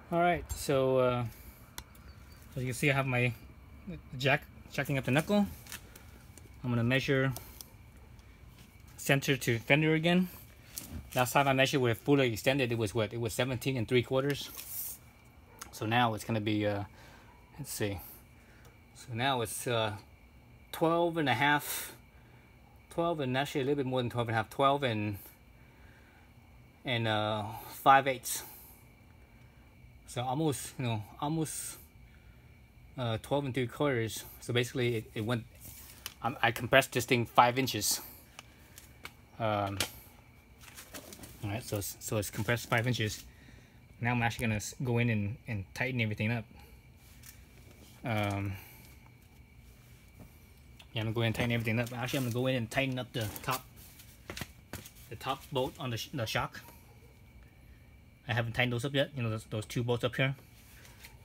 All right, so as you can see, I have my jacking up the knuckle. I'm gonna measure center to fender again. Last time I measured with fully extended, it was what? It was 17 3/4. So now it's gonna be let's see. So now it's 12 and a half, 12 and actually a little bit more than 12 and a half, 12 and 5/8. So almost, almost 12 and 3/4. So basically it went, I compressed this thing 5 inches. All right, so it's compressed 5 inches. Now I'm actually gonna go in and tighten everything up. Yeah, I'm gonna go in and tighten everything up. Actually, I'm gonna go in and tighten up the top bolt on the shock. I haven't tightened those up yet. You know, those 2 bolts up here,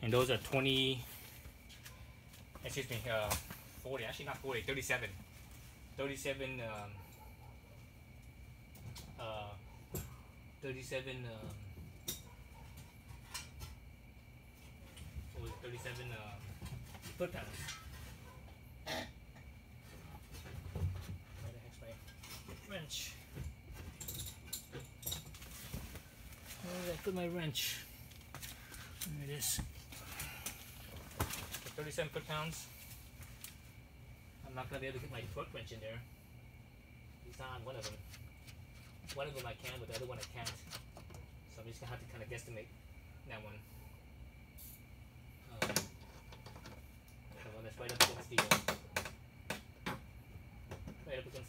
and those are 20. Excuse me, 40. Actually, not 40. 37. 37. 37. What was it? 37 foot-pounds. Where the heck's my wrench? Where did I put my wrench? There it is. So 37 foot-pounds. I'm not gonna be able to get my torque wrench in there. At least not on one of them. One of them I can, but the other one I can't. So I'm just gonna have to kind of guesstimate that one. The one that's right up against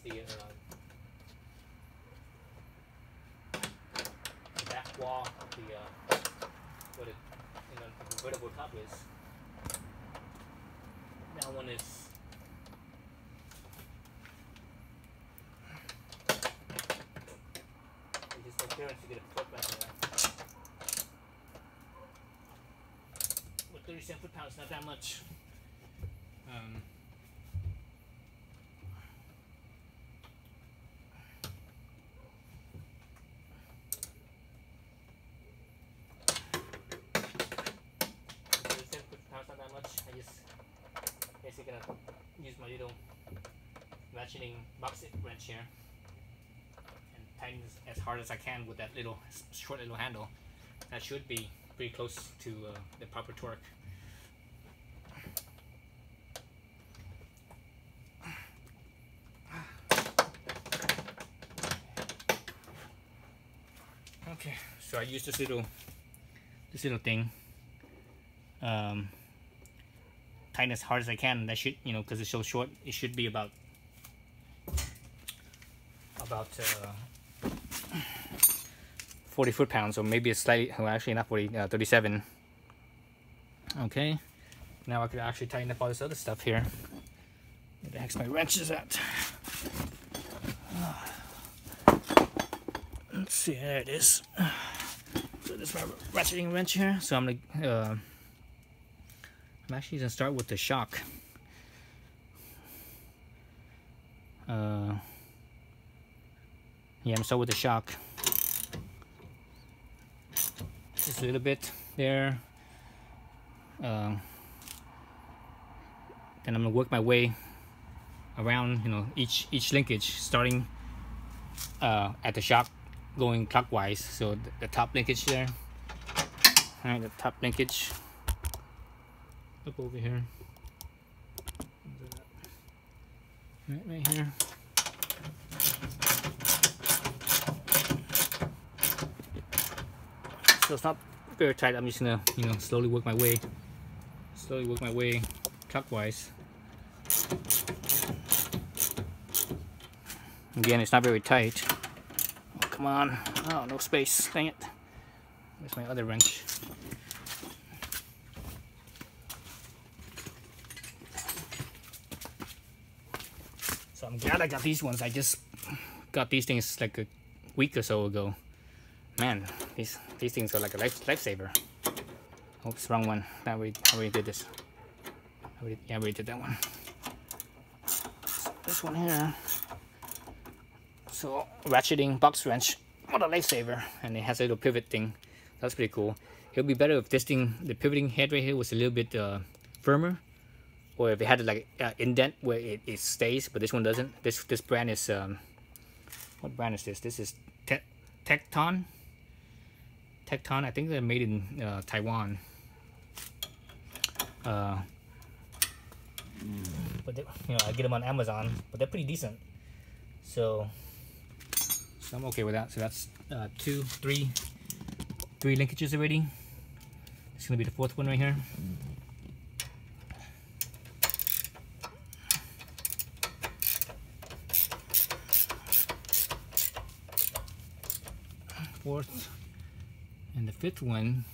the back wall of the what it, the convertible top is. That one is just no clearance to get a torque back in there. With 37 foot-pounds, not that much. Not that much. I just basically gonna use my little ratcheting box wrench here and tighten as hard as I can with that little short little handle. That should be pretty close to the proper torque. Okay, so I use this little thing. Tighten as hard as I can. That should, because it's so short, it should be about 40 foot-pounds, or maybe it's slightly, well, actually not 40, 37. Okay, now I could actually tighten up all this other stuff here. Where the heck's my wrenches at? Let's see, there it is. So this is my ratcheting wrench here. So I'm actually gonna start with the shock. Yeah, I'm gonna start with the shock. Just a little bit there. Then I'm gonna work my way around, each linkage, starting at the shock, going clockwise. So the top linkage there. All right, the top linkage. Up over here. Right here. So it's not very tight. I'm just gonna, slowly work my way clockwise. Again, it's not very tight. Oh, come on. Oh, no space. Dang it. Where's my other wrench? So I'm glad I got these ones. I just got these things like a week or so ago. Man, these things are like a lifesaver. Oops, wrong one. I already did this. I already did that one. So this one here. So ratcheting box wrench. What a lifesaver. And it has a little pivot thing. That's pretty cool. It'll be better if this thing, the pivoting head right here, was a little bit firmer, or if it had like indent where it stays, but this one doesn't. This brand is what brand is this? This is Tecton. I think they're made in Taiwan. But they, I get them on Amazon, but they're pretty decent. So I'm okay with that. So that's 3 linkages already. It's gonna be the 4th one right here. Fourth, and the 5th one,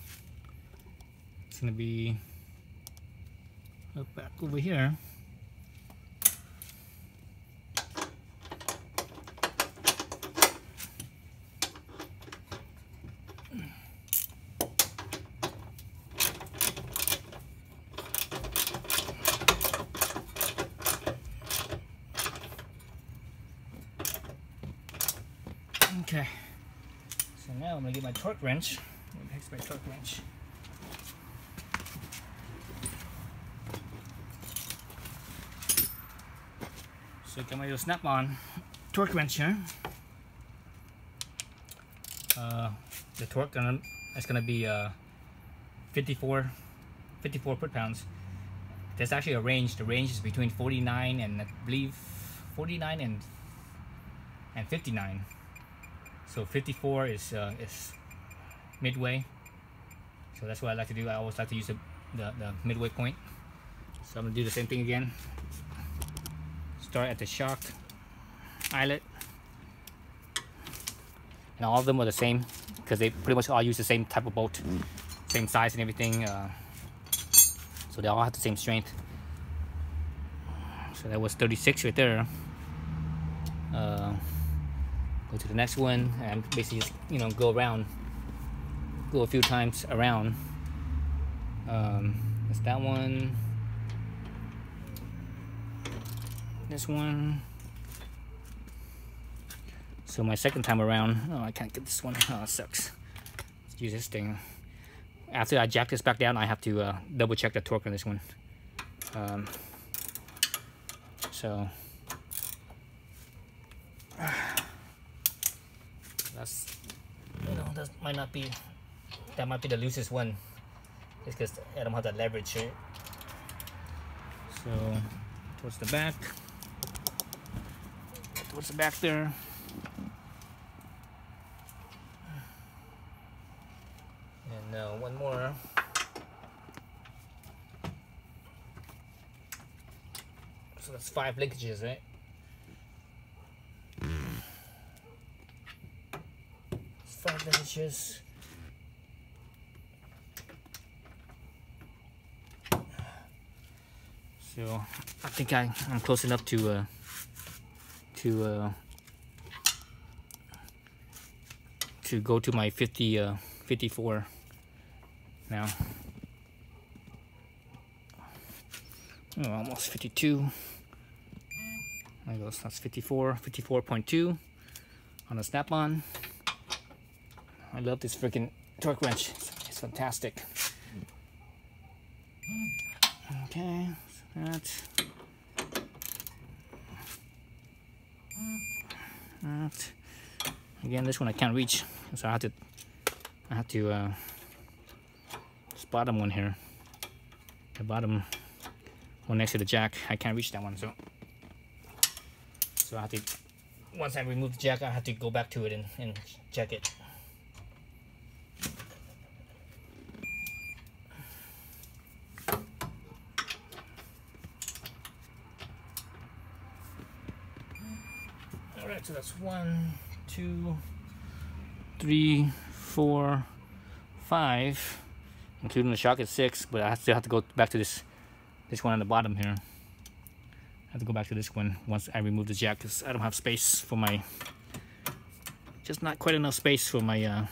it's gonna be back over here. Okay, so now I'm gonna get my torque wrench. Where the heck's my torque wrench? So got my little snap-on torque wrench here. The torque is gonna be 54 foot-pounds. There's actually a range. The range is between 49 and I believe 49 and 59. So 54 is midway. So that's what I like to do. I always like to use the midway point. So I'm gonna do the same thing again. Start at the shock eyelet, and all of them are the same because they pretty much all use the same type of bolt, same size and everything. So they all have the same strength. So that was 36 right there. Go to the next one and basically just go around, go a few times around. That's that one. This one. So my second time around, oh, I can't get this one. Oh, it sucks. Let's use this thing. After I jack this back down, I have to double check the torque on this one. So that's, that might be the loosest one. It's because I don't have that leverage here. So towards the back. Towards the back there. And one more. So that's 5 linkages, right? 5 linkages. So I think I'm close enough to go to my 54 now. Oh, almost 52. There goes. That's 54.2 on the snap-on. I love this freaking torque wrench. It's fantastic. Okay, so that. Again, this one I can't reach, so I have to this bottom one here, the bottom one next to the jack, I can't reach that one, so I have to, once I remove the jack, I have to go back to it and check it. Alright, so that's 1, 2, 3, 4, 5, including the shock is 6, but I still have to go back to this one on the bottom here. I have to go back to this one once I remove the jack because I don't have space for my, just not quite enough space for my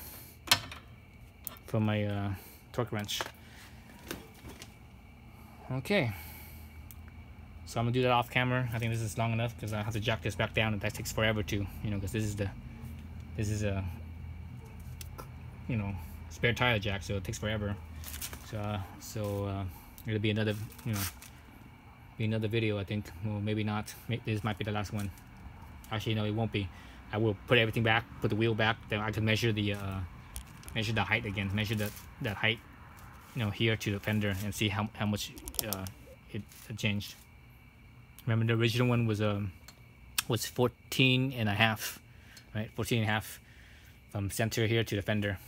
torque wrench. Okay, so I'm gonna do that off camera. I think this is long enough because I have to jack this back down, and that takes forever to, because this is a spare tire jack, so it takes forever. So it'll be another, be another video, I think. Well, maybe not. This might be the last one. Actually, no, it won't be. I will put everything back, put the wheel back, then I can measure the height again, measure that height, here to the fender, and see how much it changed. Remember the original one was 14 and a half, right? 14 and a half from center here to the fender.